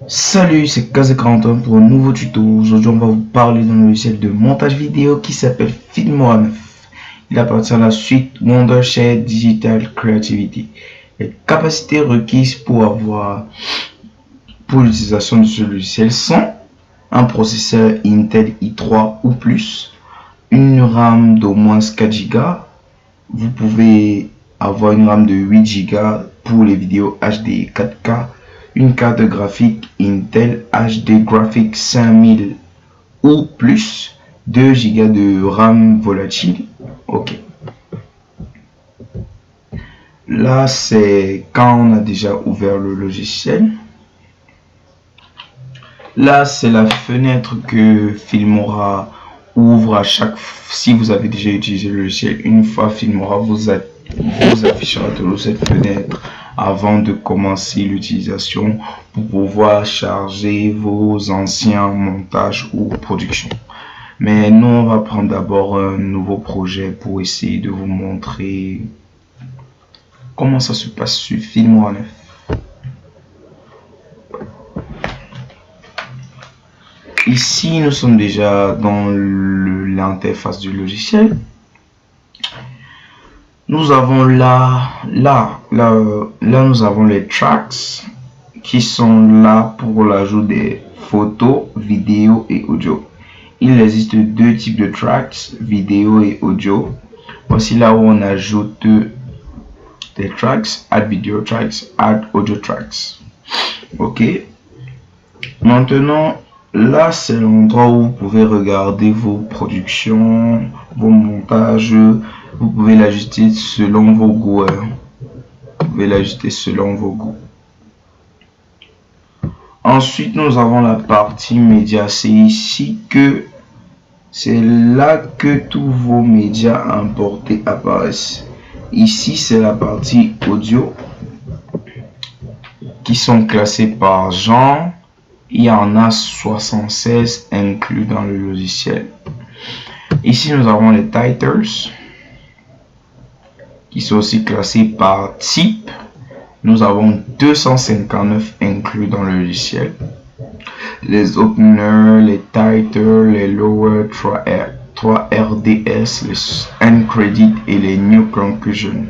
Salut, c'est Kazé41 pour un nouveau tuto. Aujourd'hui, on va vous parler d'un logiciel de montage vidéo qui s'appelle Filmora 9. Il appartient à la suite Wondershare Digital Creativity. Les capacités requises pour l'utilisation de ce logiciel sont un processeur Intel i3 ou plus, une RAM d'au moins 4 Go. Vous pouvez avoir une RAM de 8 Go pour les vidéos HD 4K, une carte graphique Intel HD Graphics 5000 ou plus, 2 Go de RAM volatile. Ok. Là, c'est quand on a déjà ouvert le logiciel. Là, c'est la fenêtre que Filmora ouvre à chaque fois. Si vous avez déjà utilisé le logiciel, une fois Filmora vous affichera toujours cette fenêtre avant de commencer l'utilisation pour pouvoir charger vos anciens montages ou productions. Mais nous, on va prendre d'abord un nouveau projet pour essayer de vous montrer comment ça se passe sur Filmora 9. Ici, nous sommes déjà dans l'interface du logiciel. Nous avons là, nous avons les tracks qui sont là pour l'ajout des photos, vidéos et audio. Il existe deux types de tracks, vidéo et audio. Voici là où on ajoute des tracks, add video tracks, add audio tracks. Ok. Maintenant, là, c'est l'endroit où vous pouvez regarder vos productions, vos montages. Vous pouvez l'ajuster selon vos goûts. Vous pouvez l'ajuster selon vos goûts. Ensuite, nous avons la partie médias. C'est là que tous vos médias importés apparaissent. Ici, c'est la partie audio qui sont classés par genre. Il y en a 76 inclus dans le logiciel. Ici, nous avons les titles qui sont aussi classés par type. Nous avons 259 inclus dans le logiciel. Les openers, les titles, les lower 3RDS, les end credit et les new conclusion.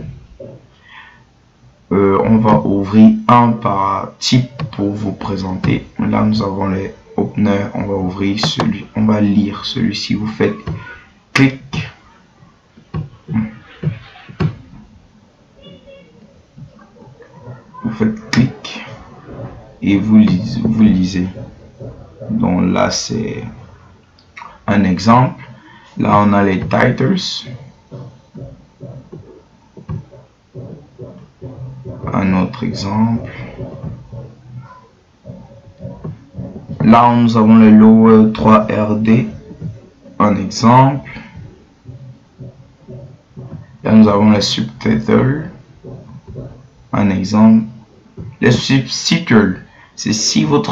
On va ouvrir un par type pour vous présenter. Là, nous avons les openers. On va ouvrir celui. On va lire celui-ci. Vous faites clic. Vous faites clic et vous lisez. Donc là, c'est un exemple. Là, on a les titles. Un autre exemple. Là, nous avons le lower 3RD. Un exemple. Là, nous avons les subtitles. Un exemple. Les subtitles, c'est si vous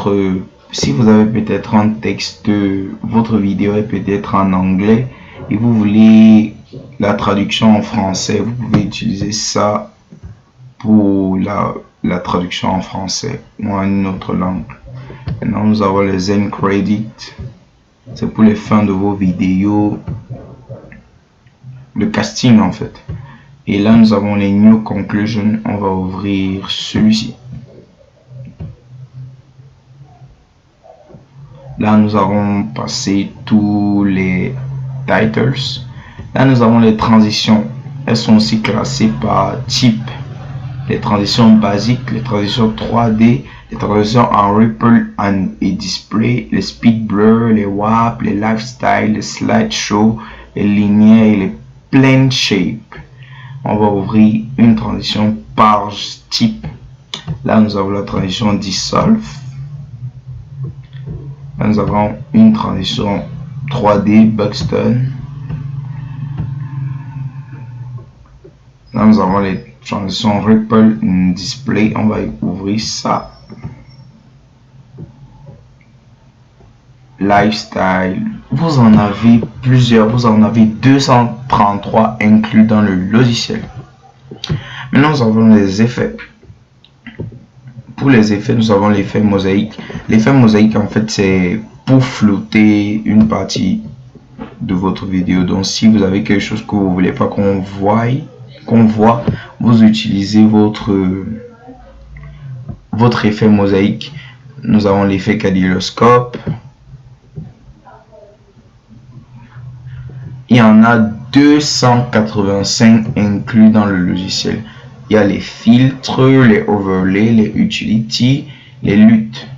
avez peut-être un texte, votre vidéo est peut-être en anglais et vous voulez la traduction en français, vous pouvez utiliser ça pour la traduction en français ou en une autre langue. Maintenant, nous avons les end credit, c'est pour les fins de vos vidéos, le casting en fait. Et là, nous avons les new conclusion. On va ouvrir celui-ci. Là, nous avons passé tous les titles. Là, nous avons les transitions. Elles sont aussi classées par type. Les transitions basiques, les transitions 3D, les transitions en ripple et display, les speed blur, les WAP, les lifestyle, les slideshow, les linéaires et les plane shape. On va ouvrir une transition par type. Là, nous avons la transition dissolve. Là, nous avons une transition 3D Buxton. Là, nous avons les transitions Ripple Display. On va ouvrir ça. lifestyle. Vous en avez plusieurs, vous en avez 233 inclus dans le logiciel. Maintenant, nous avons les effets. Pour les effets, nous avons l'effet mosaïque. L'effet mosaïque, en fait, c'est pour flotter une partie de votre vidéo. Donc, si vous avez quelque chose que vous voulez pas qu'on voit, vous utilisez votre effet mosaïque. Nous avons l'effet kaléidoscope. Il y en a 285 inclus dans le logiciel. Il y a les filtres, les overlays, les utilities, les luttes.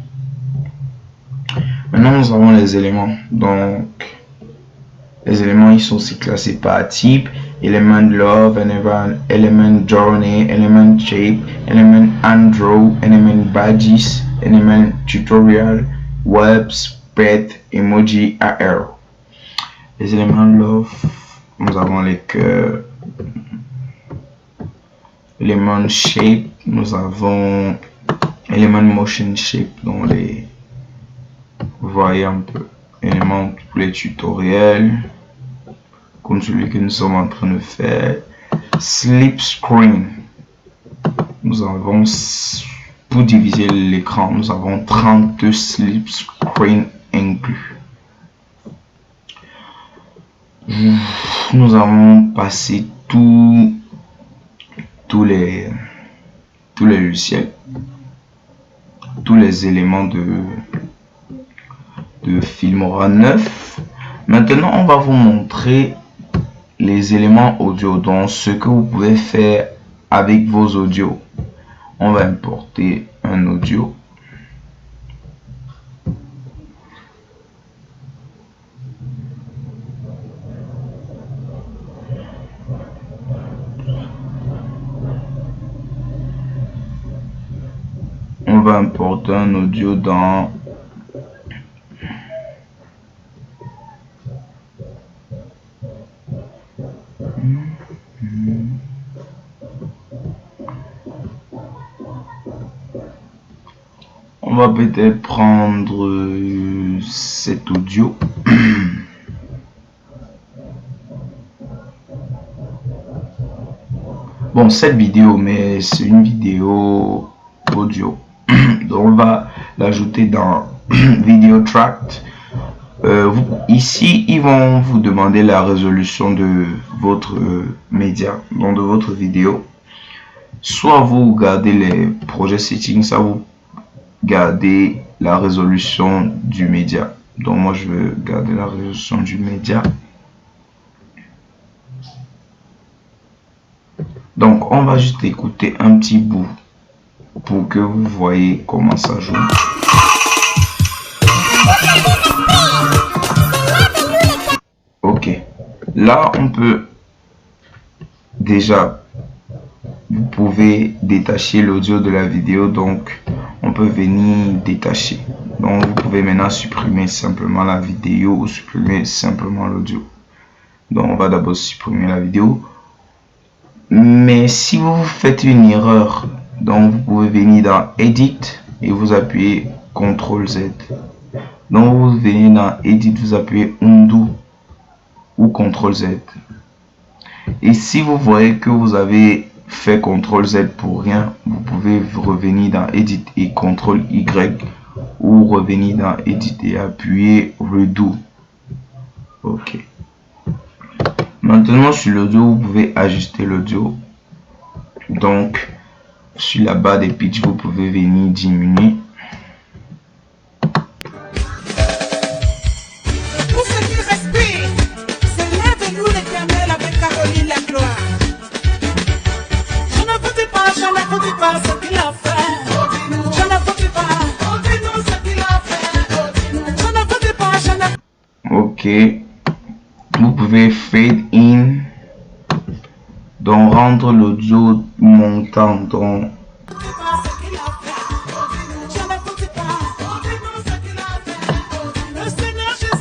Maintenant, nous avons les éléments. Donc, les éléments, ils sont aussi classés par type: element love, element journey, element shape, element android, element badges, element tutorial, web, spread, emoji, AR. Les éléments love, nous avons les cœurs. Element shape, nous avons element motion shape, dont les, vous voyez un peu, éléments pour les tutoriels, comme celui que nous sommes en train de faire. Slip screen, nous avons, pour diviser l'écran, nous avons 32 slip screen inclus. Nous avons passé tous les logiciels, tous les éléments de Filmora 9. Maintenant, on va vous montrer les éléments audio, donc ce que vous pouvez faire avec vos audios. On va importer un audio. On va importer un audio dans on va peut-être prendre cet audio. Bon, cette vidéo, mais c'est une vidéo audio. Donc on va l'ajouter dans Video Track. Ici, ils vont vous demander la résolution de votre média, donc de votre vidéo. Soit vous gardez les projets settings, ça vous gardez la résolution du média. Donc moi je vais garder la résolution du média. Donc on va juste écouter un petit bout pour que vous voyez comment ça joue. Ok, là on peut déjà, vous pouvez détacher l'audio de la vidéo, donc on peut venir détacher. Donc vous pouvez maintenant supprimer simplement la vidéo ou supprimer simplement l'audio. Donc on va d'abord supprimer la vidéo. Mais si vous faites une erreur, donc vous pouvez venir dans Edit et vous appuyez CTRL Z. Donc vous venez dans Edit, vous appuyez Undo ou CTRL Z. Et si vous voyez que vous avez fait CTRL Z pour rien, vous pouvez revenir dans Edit et CTRL Y, ou revenir dans Edit et appuyer Redo. Ok. Maintenant sur l'audio, vous pouvez ajuster l'audio. Donc sur la barre des pitch, vous pouvez venir diminuer. Pour ceux qui respirent, lève-nous l'Éternel avec Caroline la gloire. Je ne vous dis pas ce qu'il a fait. Je ne vous dis pas ce qu'il a fait. Je ne vous dis pas, je ne... Ok. Vous pouvez fade in, donc rendre l'audio montant. Donc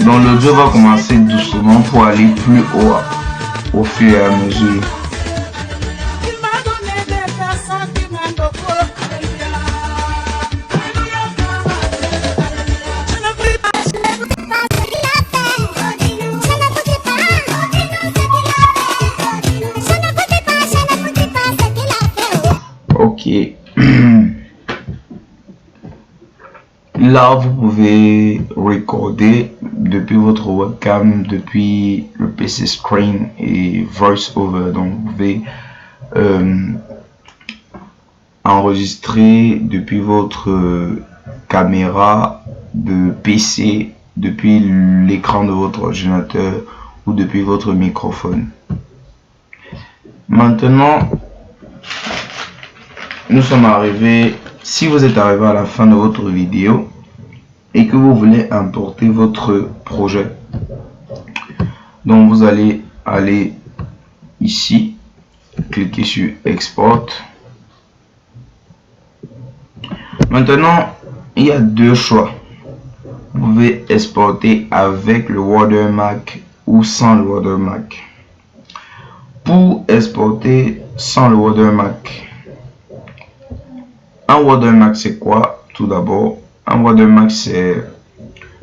l'audio va commencer doucement pour aller plus haut au fur et à mesure. Ok. Là, vous pouvez recorder depuis votre webcam, depuis le PC screen et VoiceOver. Donc, vous pouvez enregistrer depuis votre caméra de PC, depuis l'écran de votre ordinateur ou depuis votre microphone. Maintenant, nous sommes arrivés, si vous êtes arrivé à la fin de votre vidéo et que vous voulez importer votre projet, donc vous allez aller ici, cliquer sur Export. Maintenant, il y a deux choix. Vous pouvez exporter avec le watermark ou sans le watermark. Pour exporter sans le watermark, un watermark c'est quoi? Tout d'abord, un watermark c'est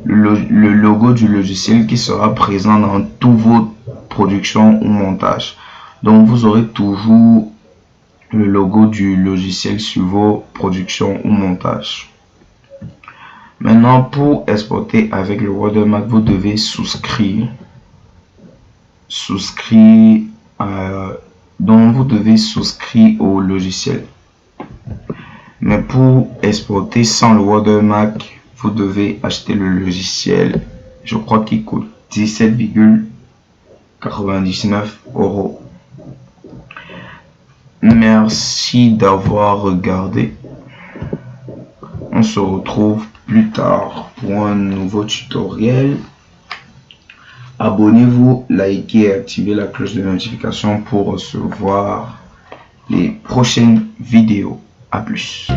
le logo du logiciel qui sera présent dans toutes vos productions ou montages. Donc vous aurez toujours le logo du logiciel sur vos productions ou montages. Maintenant, pour exporter avec le watermark, vous devez souscrire. Donc vous devez souscrire au logiciel. Mais pour exporter sans le watermark, vous devez acheter le logiciel. Je crois qu'il coûte 17,99 €. Merci d'avoir regardé. On se retrouve plus tard pour un nouveau tutoriel. Abonnez-vous, likez et activez la cloche de notification pour recevoir les prochaines vidéos. À plus.